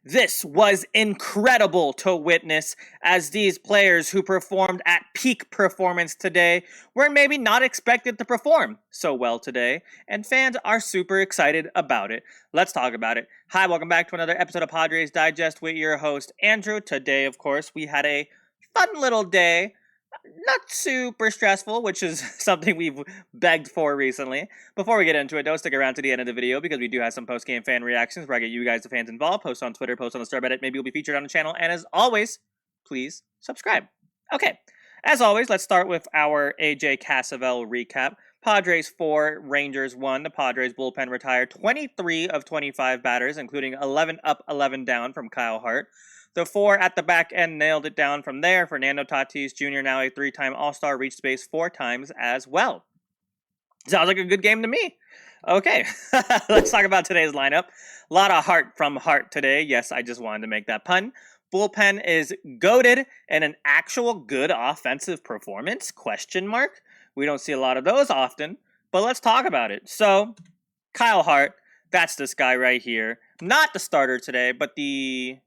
This was incredible to witness, as these players who performed at peak performance today were maybe not expected to perform so well today, and fans are super excited about it. Let's talk about it. Hi, welcome back to another episode of Padres Digest with your host, Andrew. Today, of course, we had a fun little day. Not super stressful, which is something we've begged for recently. Before we get into it, don't stick around to the end of the video because we do have some post-game fan reactions where I get you guys, the fans, involved. Post on Twitter, post on the subreddit. Maybe you'll be featured on the channel. And as always, please subscribe. Okay, as always, let's start with our AJ Cassavell recap. Padres 4, Rangers 1. The Padres bullpen retired 23 of 25 batters, including 11 up, 11 down from Kyle Hart. The 4 at the back end nailed it down from there. Fernando Tatis Jr., now a 3-time All-Star, reached base 4 times as well. Sounds like a good game to me. Okay, let's talk about today's lineup. A lot of heart from Hart today. Yes, I just wanted to make that pun. Bullpen is goated and an actual good offensive performance? Question mark. We don't see a lot of those often, but let's talk about it. So, Kyle Hart, that's this guy right here. Not the starter today, but the...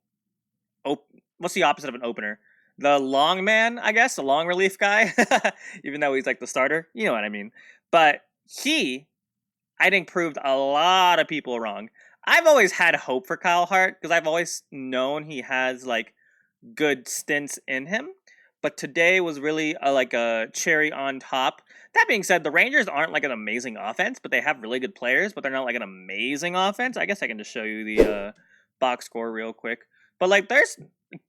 what's the opposite of an opener? The long man, I guess, the long relief guy, even though he's like the starter. You know what I mean. But he, I think, proved a lot of people wrong. I've always had hope for Kyle Hart because I've always known he has like good stints in him. But today was really like a cherry on top. That being said, the Rangers aren't like an amazing offense, but they have really good players, but they're not like an amazing offense. I guess I can just show you the box score real quick. But like, there's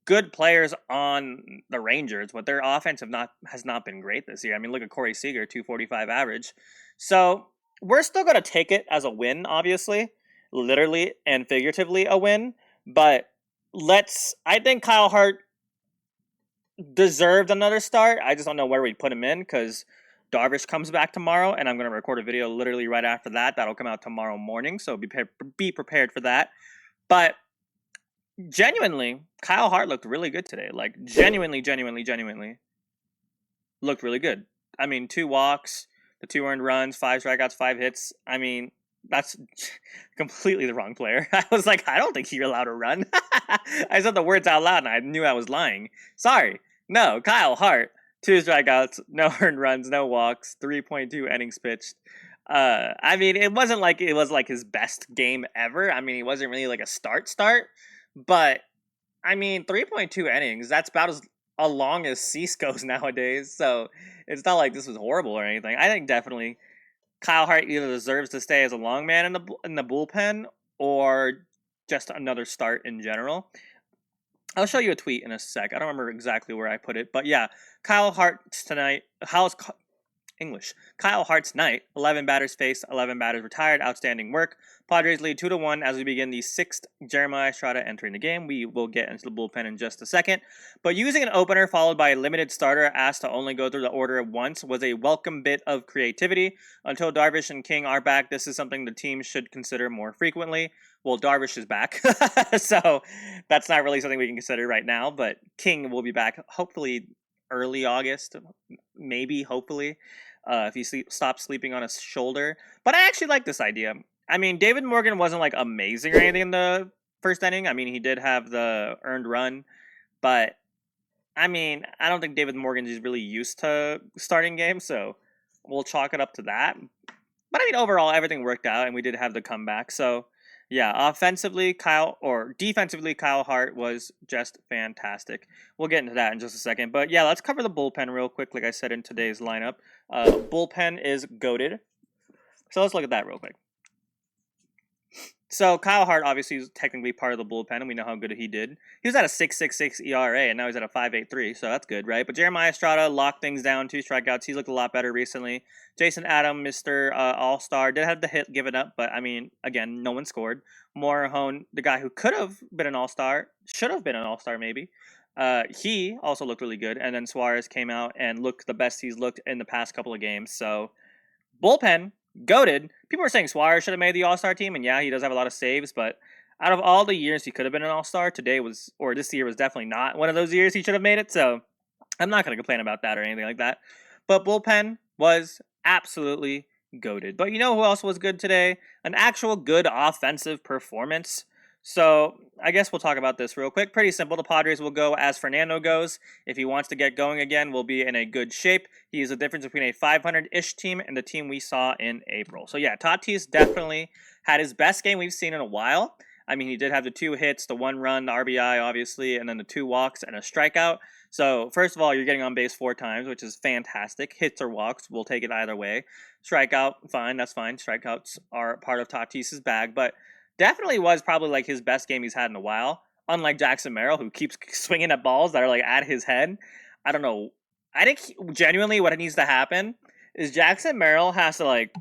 good players on the Rangers, but their offense has not been great this year. I mean, look at Corey Seager, 245 average. So we're still going to take it as a win, obviously, literally and figuratively a win. But I think Kyle Hart deserved another start. I just don't know where we'd put him in because Darvish comes back tomorrow, and I'm going to record a video literally right after that. That'll come out tomorrow morning, so be prepared for that. But genuinely, Kyle Hart looked really good today. Like, genuinely looked really good. I mean, 2 walks, the 2 earned runs, 5 strikeouts, 5 hits. I mean, that's completely the wrong player. I was like, I don't think you're allowed to run. I said the words out loud, and I knew I was lying. Sorry. No, Kyle Hart, 2 strikeouts, no earned runs, no walks, 3.2 innings pitched. I mean, it wasn't like it was like his best game ever. I mean, he wasn't really like a start. But, I mean, 3.2 innings, that's about as long as Cease goes nowadays, so it's not like this was horrible or anything. I think definitely Kyle Hart either deserves to stay as a long man in the bullpen or just another start in general. I'll show you a tweet in a sec. I don't remember exactly where I put it, but yeah, Kyle Hart's night, 11 batters faced, 11 batters retired, outstanding work. Padres lead 2-1 as we begin the 6th. Jeremiah Estrada entering the game. We will get into the bullpen in just a second. But using an opener followed by a limited starter asked to only go through the order once was a welcome bit of creativity. Until Darvish and King are back, this is something the team should consider more frequently. Well, Darvish is back, so that's not really something we can consider right now, but King will be back hopefully early August, maybe, hopefully. If he stops sleeping on his shoulder. But I actually like this idea. I mean, David Morgan wasn't like amazing or anything in the first inning. I mean, he did have the earned run, but I mean, I don't think David Morgan is really used to starting games, so we'll chalk it up to that. But I mean, overall, everything worked out, and we did have the comeback. So yeah, defensively, Kyle Hart was just fantastic. We'll get into that in just a second. But yeah, let's cover the bullpen real quick, like I said in today's lineup. Bullpen is goated. So let's look at that real quick. So Kyle Hart obviously is technically part of the bullpen, and we know how good he did. He was at a 6.66 ERA, and now he's at a 5.83, so that's good, right? But Jeremiah Estrada locked things down, 2 strikeouts. He's looked a lot better recently. Jason Adam, Mr. All-Star, did have the hit given up, but I mean, again, no one scored. Morahone, the guy who could have been an All-Star, should have been an All-Star maybe. He also looked really good, and then Suarez came out and looked the best he's looked in the past couple of games. So, bullpen, goated. People were saying Suarez should have made the All-Star team, and yeah, he does have a lot of saves, but out of all the years he could have been an All-Star, this year was definitely not one of those years he should have made it, so I'm not going to complain about that or anything like that. But bullpen was absolutely goated. But you know who else was good today? An actual good offensive performance. So I guess we'll talk about this real quick. Pretty simple. The Padres will go as Fernando goes. If he wants to get going again, we'll be in a good shape. He is the difference between a 500-ish team and the team we saw in April. So yeah, Tatis definitely had his best game we've seen in a while. I mean, he did have the 2 hits, the 1 run, the RBI, obviously, and then the 2 walks and a strikeout. So, first of all, you're getting on base 4 times, which is fantastic. Hits or walks, we'll take it either way. Strikeout, fine, that's fine. Strikeouts are part of Tatis's bag, but definitely was probably like his best game he's had in a while. Unlike Jackson Merrill, who keeps swinging at balls that are like at his head. I don't know. I think genuinely what needs to happen is Jackson Merrill has to like,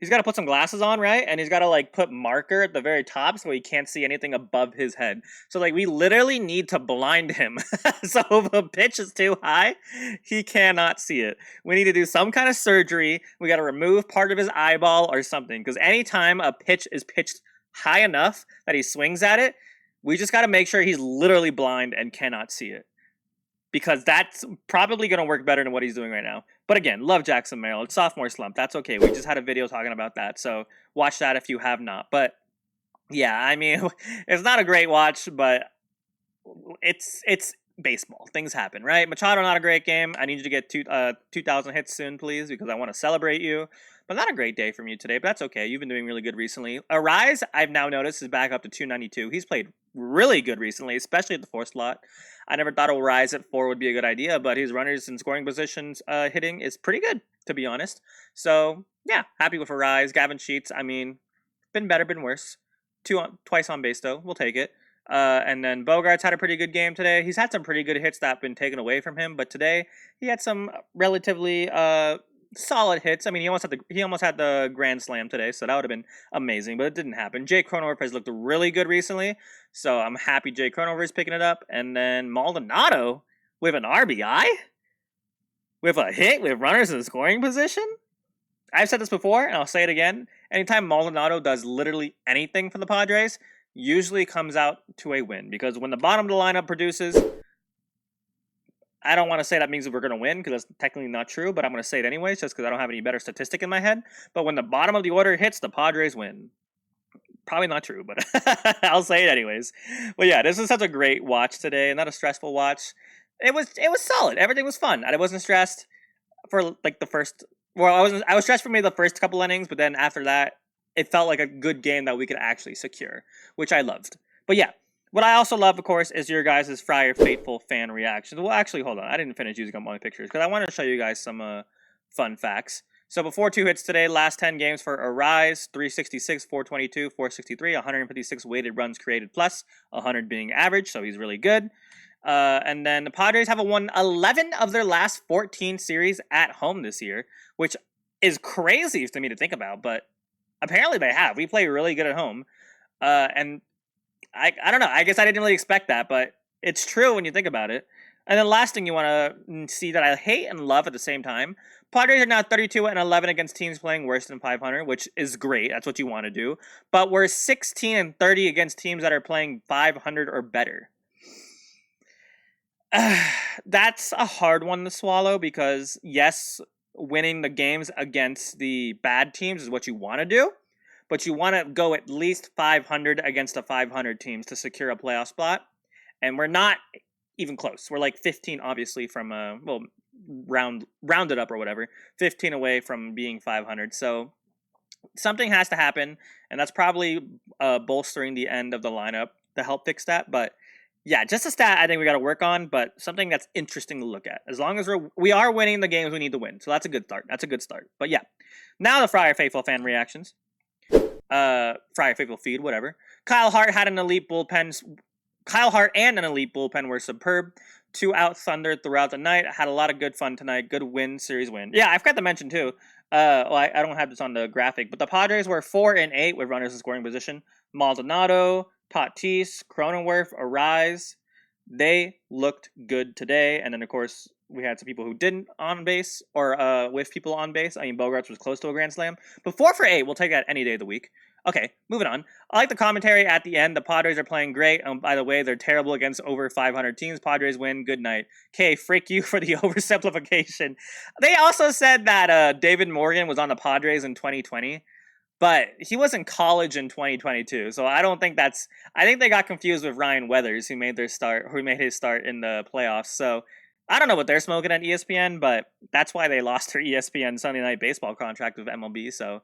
he's got to put some glasses on, right? And he's got to like put marker at the very top so he can't see anything above his head. So like we literally need to blind him. So if a pitch is too high, he cannot see it. We need to do some kind of surgery. We got to remove part of his eyeball or something. Because anytime a pitch is pitched high enough that he swings at it, we just got to make sure he's literally blind and cannot see it. Because that's probably going to work better than what he's doing right now. But again, love Jackson Merrill. It's sophomore slump. That's okay. We just had a video talking about that. So watch that if you have not. But yeah, I mean, it's not a great watch, but it's baseball. Things happen, right? Machado, not a great game. I need you to get 2,000 hits soon, please, because I want to celebrate you. But not a great day from you today, but that's okay. You've been doing really good recently. Arraez, I've now noticed, is back up to 292. He's played really good recently, especially at the 4 slot. I never thought Arraez at 4 would be a good idea, but his runners and scoring positions hitting is pretty good, to be honest. So, yeah, happy with Arraez. Gavin Sheets, I mean, been better, been worse. Twice on base, though. We'll take it. And then Bogaerts had a pretty good game today. He's had some pretty good hits that have been taken away from him, but today he had some relatively solid hits. I mean, he almost had the grand slam today, so that would have been amazing, but it didn't happen. Jay Cronenworth has looked really good recently, so I'm happy Jay Cronenworth is picking it up. And then Maldonado with an RBI, with a hit, with runners in scoring position. I've said this before, and I'll say it again. Anytime Maldonado does literally anything for the Padres, usually comes out to a win, because when the bottom of the lineup produces, I don't want to say that means that we're going to win, because that's technically not true, but I'm going to say it anyways, just because I don't have any better statistic in my head. But when the bottom of the order hits, the Padres win. Probably not true, but I'll say it anyways. But yeah, this was such a great watch today, not a stressful watch. It was solid. Everything was fun. I wasn't stressed for like the first. Well, I was stressed for maybe the first couple innings, but then after that, it felt like a good game that we could actually secure, which I loved. But yeah. What I also love, of course, is your guys' Friar Faithful fan reactions. Well, actually, hold on. I didn't finish using up my pictures because I wanted to show you guys some fun facts. So before 2 hits today, last 10 games for Arraez, 366, 422, 463, 156 weighted runs created plus, 100 being average, so he's really good. And then the Padres have won 11 of their last 14 series at home this year, which is crazy to me to think about, but apparently they have. We play really good at home. And I don't know. I guess I didn't really expect that, but it's true when you think about it. And then last thing you want to see that I hate and love at the same time, Padres are now 32-11 against teams playing worse than 500, which is great. That's what you want to do. But we're 16-30 against teams that are playing 500 or better. That's a hard one to swallow because, yes, winning the games against the bad teams is what you want to do. But you want to go at least 500 against the 500 teams to secure a playoff spot. And we're not even close. We're like 15, obviously, from, rounded up or whatever. 15 away from being 500. So something has to happen. And that's probably bolstering the end of the lineup to help fix that. But yeah, just a stat I think we got to work on, but something that's interesting to look at. As long as we are winning the games we need to win. So that's a good start. But yeah, now the Friar Faithful fan reactions. Friar Faithful feed, whatever. Kyle Hart and an elite bullpen were superb. 2 out Thunder throughout the night. Had a lot of good fun tonight. Good series win. Yeah, I forgot to mention too. I don't have this on the graphic, but the Padres were 4-8 with runners in scoring position. Maldonado, Tatis, Cronenworth, Arraez. They looked good today. And then, of course, we had some people who didn't on base or with people on base. I mean, Bogaerts was close to a grand slam. But 4 for 8, we'll take that any day of the week. Okay, moving on. I like the commentary at the end. The Padres are playing great. By the way, they're terrible against over 500 teams. Padres win. Good night. Okay, frick you for the oversimplification. They also said that David Morgan was on the Padres in 2020. but he was in college in 2022, so I don't think that's. I think they got confused with Ryan Weathers, who made his start in the playoffs. So I don't know what they're smoking at ESPN, but that's why they lost their ESPN Sunday Night Baseball contract with MLB. So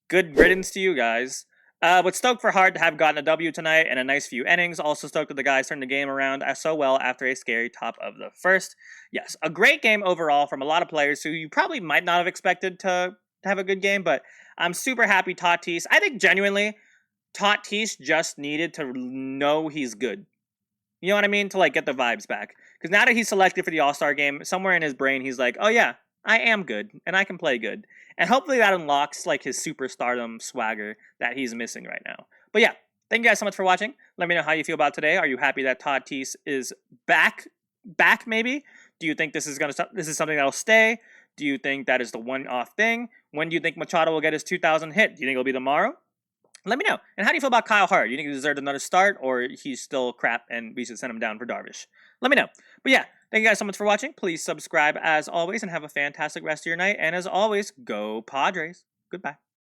good riddance to you guys. But stoked for Hart to have gotten a W tonight and a nice few innings. Also stoked that the guys turned the game around so well after a scary top of the first. Yes, a great game overall from a lot of players who you probably might not have expected to have a good game, but I'm super happy Tatis. I think genuinely, Tatis just needed to know he's good. You know what I mean? To like get the vibes back. Because now that he's selected for the All-Star game, somewhere in his brain he's like, oh yeah, I am good and I can play good. And hopefully that unlocks like his superstardom swagger that he's missing right now. But yeah, thank you guys so much for watching. Let me know how you feel about today. Are you happy that Tatis is back maybe? Do you think this is something that'll stay? Do you think that is the one-off thing? When do you think Machado will get his 2,000 hit? Do you think it'll be tomorrow? Let me know. And how do you feel about Kyle Hart? Do you think he deserved another start, or he's still crap and we should send him down for Darvish? Let me know. But yeah, thank you guys so much for watching. Please subscribe as always and have a fantastic rest of your night. And as always, go Padres. Goodbye.